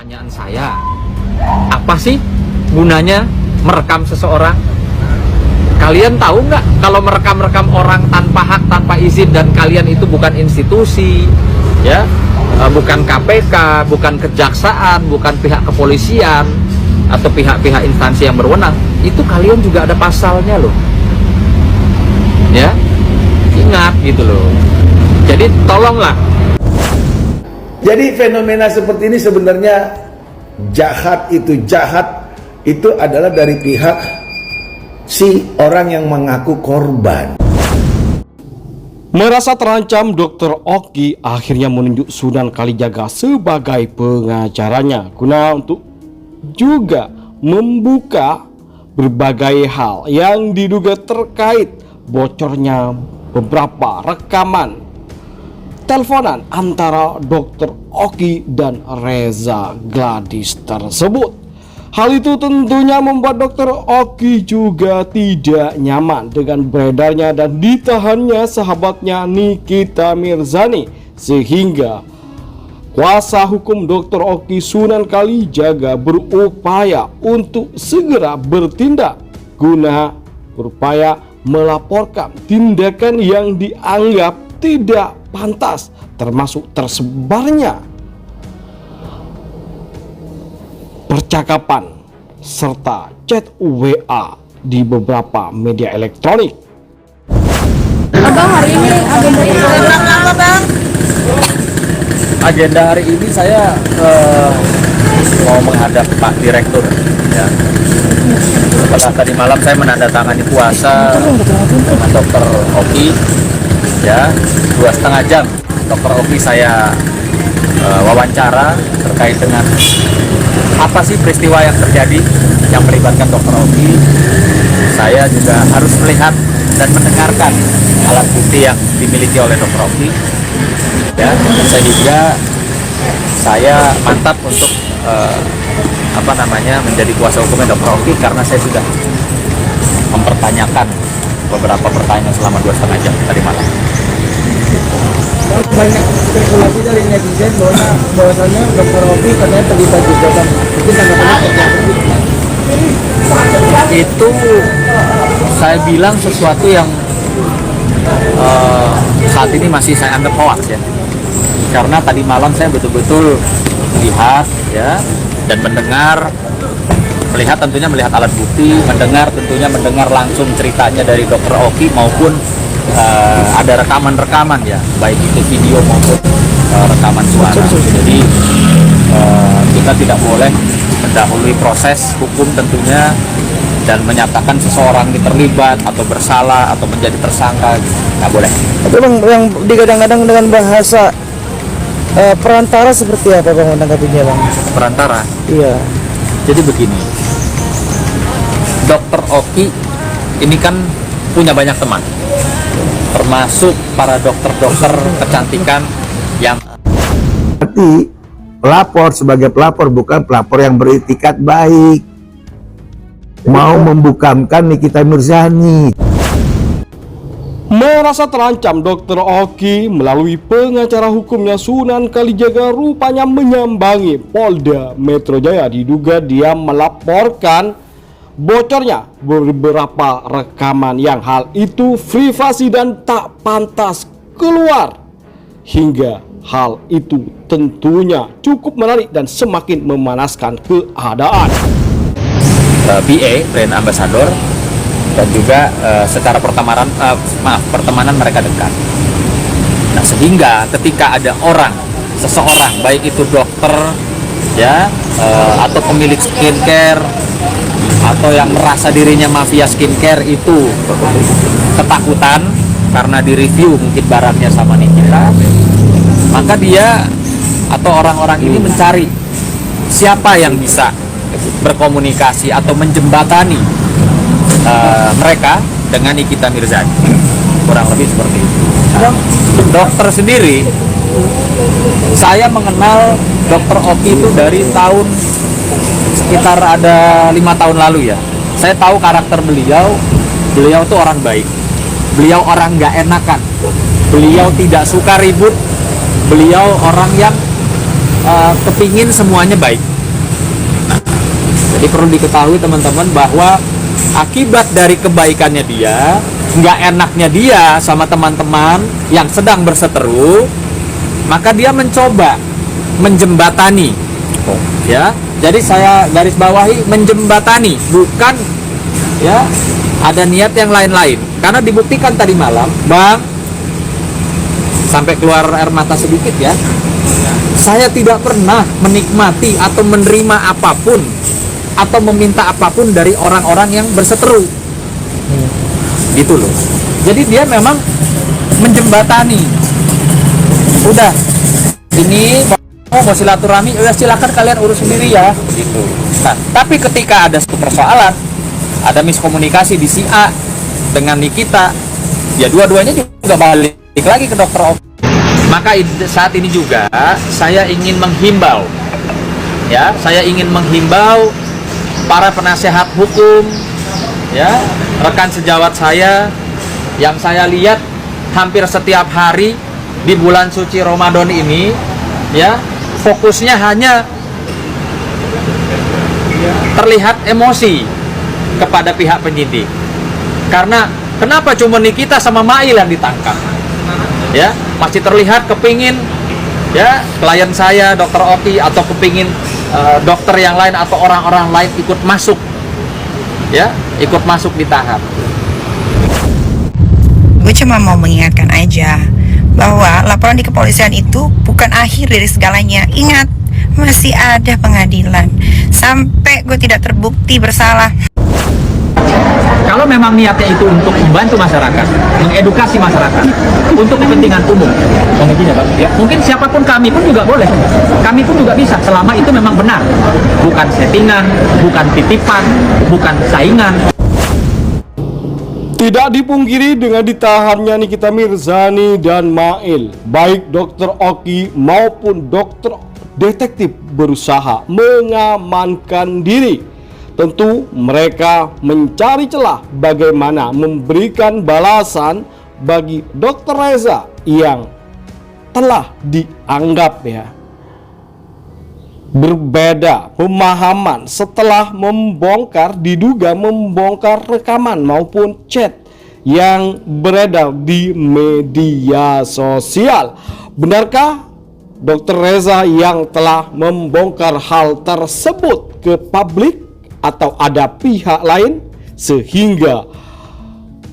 Pertanyaan saya, apa sih gunanya merekam seseorang? Kalian tahu nggak kalau merekam-rekam orang tanpa hak, tanpa izin, dan kalian itu bukan institusi, ya, bukan KPK, bukan kejaksaan, bukan pihak kepolisian atau pihak-pihak instansi yang berwenang, itu kalian juga ada pasalnya loh, ya, ingat gitu loh. Jadi tolonglah. Jadi fenomena seperti ini sebenarnya jahat itu adalah dari pihak si orang yang mengaku korban. Merasa terancam, Dr. Oki akhirnya menunjuk Sunan Kalijaga sebagai pengacaranya guna untuk juga membuka berbagai hal yang diduga terkait bocornya beberapa rekaman teleponan antara Dr. Oki dan Reza Gladys tersebut. Hal itu tentunya membuat Dr. Oki juga tidak nyaman dengan beredarnya dan ditahannya sahabatnya Nikita Mirzani, sehingga kuasa hukum Dr. Oki Sunan Kalijaga berupaya untuk segera bertindak guna berupaya melaporkan tindakan yang dianggap tidak pantas, termasuk tersebarnya percakapan serta chat WA di beberapa media elektronik. Abang, hari ini agendanya apa, Bang? Agenda hari ini saya mau menghadap Pak Direktur, ya. Setelah tadi malam saya menandatangani kuasa dengan Dr. Oki, ya, 2,5 jam. Dr. Oki saya wawancara terkait dengan apa sih peristiwa yang terjadi yang melibatkan Dr. Oki. Saya juga harus melihat dan mendengarkan alat bukti yang dimiliki oleh Dr. Oki, ya, sehingga saya mantap untuk menjadi kuasa hukumnya Dr. Oki, karena saya sudah mempertanyakan beberapa pertanyaan selama 2,5 jam tadi malam. Banyak spekulasi dari netizen bahwasanya Dr. Oki katanya terlibat juga, Bang. Mungkin tanggapannya seperti apa? Itu saya bilang sesuatu yang saat ini masih saya anggap hoax, ya, karena tadi malam saya betul-betul melihat, ya, dan melihat tentunya melihat alat bukti, mendengar langsung ceritanya dari Dr. Oki, maupun ada rekaman-rekaman, ya, baik itu video maupun rekaman suara. Jadi kita tidak boleh mendahului proses hukum tentunya dan menyatakan seseorang ini terlibat atau bersalah atau menjadi tersangka, nggak boleh. Tapi Bang, yang digadang-gadang dengan bahasa perantara seperti apa, Bang, menanggapinya, Bang? Perantara? Iya. Jadi begini, Dr. Oki ini kan punya banyak teman, termasuk para dokter-dokter kecantikan yang Berarti pelapor sebagai pelapor, bukan pelapor yang beretikat baik, mau membukamkan Nikita Mirzani. Merasa terancam, Dr. Oki melalui pengacara hukumnya Sunan Kalijaga rupanya menyambangi Polda Metro Jaya. Diduga dia melaporkan bocornya beberapa rekaman yang hal itu privasi dan tak pantas keluar, hingga hal itu tentunya cukup menarik dan semakin memanaskan keadaan. BA, brand ambassador, dan juga secara pertemanan mereka dekat. Nah, sehingga ketika ada seseorang baik itu dokter, ya, atau pemilik skincare, atau yang merasa dirinya mafia skincare, itu ketakutan karena direview mungkin barangnya sama Nikita, maka dia atau orang-orang ini mencari siapa yang bisa berkomunikasi atau menjembatani mereka dengan Nikita Mirzani, kurang lebih seperti itu. Nah, dokter sendiri, saya mengenal Dr. Oki itu dari tahun sekitar ada 5 tahun lalu, ya. Saya tahu karakter beliau tuh orang baik, beliau orang nggak enakan, beliau tidak suka ribut, beliau orang yang kepingin semuanya baik. Nah, jadi perlu diketahui teman-teman bahwa akibat dari kebaikannya dia, nggak enaknya dia sama teman-teman yang sedang berseteru, maka dia mencoba menjembatani, ya. Jadi saya garis bawahi menjembatani, bukan ya ada niat yang lain-lain. Karena dibuktikan tadi malam, Bang, sampai keluar air mata sedikit ya. Saya tidak pernah menikmati atau menerima apapun atau meminta apapun dari orang-orang yang berseteru. Gitu loh. Jadi dia memang menjembatani. Udah, ini mau silaturahmi, udah silakan kalian urus sendiri ya. Gitu. Nah, tapi ketika ada satu persoalan, ada miskomunikasi di si A dengan Nikita, ya dua-duanya juga balik lagi ke dokter Oki. Maka saat ini juga saya ingin menghimbau, ya, saya ingin menghimbau para penasehat hukum, ya, rekan sejawat saya yang saya lihat hampir setiap hari di bulan suci Ramadan ini, ya, fokusnya hanya terlihat emosi kepada pihak penyidik. Karena kenapa cuma Nikita sama Mail yang ditangkap? Ya, masih terlihat kepingin ya klien saya dokter Oki atau kepingin dokter yang lain atau orang-orang lain ikut masuk, ya, ikut masuk ditahan. Gue cuma mau mengingatkan aja bahwa laporan di kepolisian itu bukan akhir dari segalanya. Ingat, masih ada pengadilan sampai gue tidak terbukti bersalah. Kalau memang niatnya itu untuk membantu masyarakat, mengedukasi masyarakat, untuk kepentingan umum, mungkin siapapun, kami pun juga boleh, kami pun juga bisa, selama itu memang benar, bukan settingan, bukan titipan, bukan saingan. Tidak dipungkiri dengan ditahannya Nikita Mirzani dan Mail, baik dokter Oki maupun dokter detektif berusaha mengamankan diri. Tentu mereka mencari celah bagaimana memberikan balasan bagi dokter Reza yang telah dianggap ya berbeda pemahaman setelah diduga membongkar rekaman maupun chat yang beredar di media sosial. Benarkah dokter Reza yang telah membongkar hal tersebut ke publik, atau ada pihak lain sehingga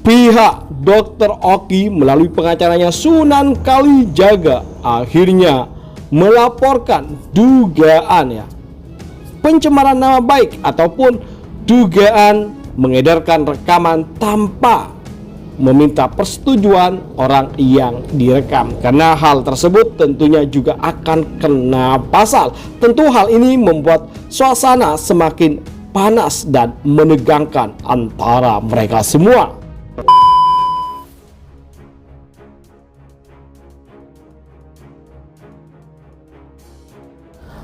pihak dokter Oki melalui pengacaranya Sunan Kalijaga akhirnya melaporkan dugaan ya pencemaran nama baik ataupun dugaan mengedarkan rekaman tanpa meminta persetujuan orang yang direkam, karena hal tersebut tentunya juga akan kena pasal. Tentu hal ini membuat suasana semakin panas dan menegangkan antara mereka semua.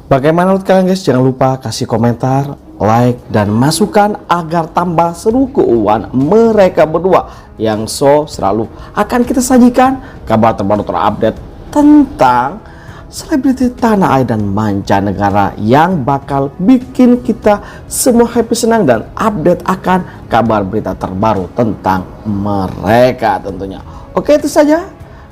Bagaimana menurut kalian guys? Jangan lupa kasih komentar, like, dan masukan agar tambah seru keuangan mereka berdua yang selalu akan kita sajikan kabar terbaru terupdate tentang selebriti tanah air dan mancanegara yang bakal bikin kita semua happy, senang, dan update akan kabar berita terbaru tentang mereka tentunya. Oke, itu saja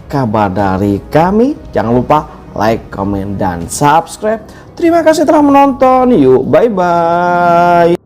kabar dari kami. Jangan lupa like, comment, dan subscribe. Terima kasih telah menonton. Yuk, bye-bye.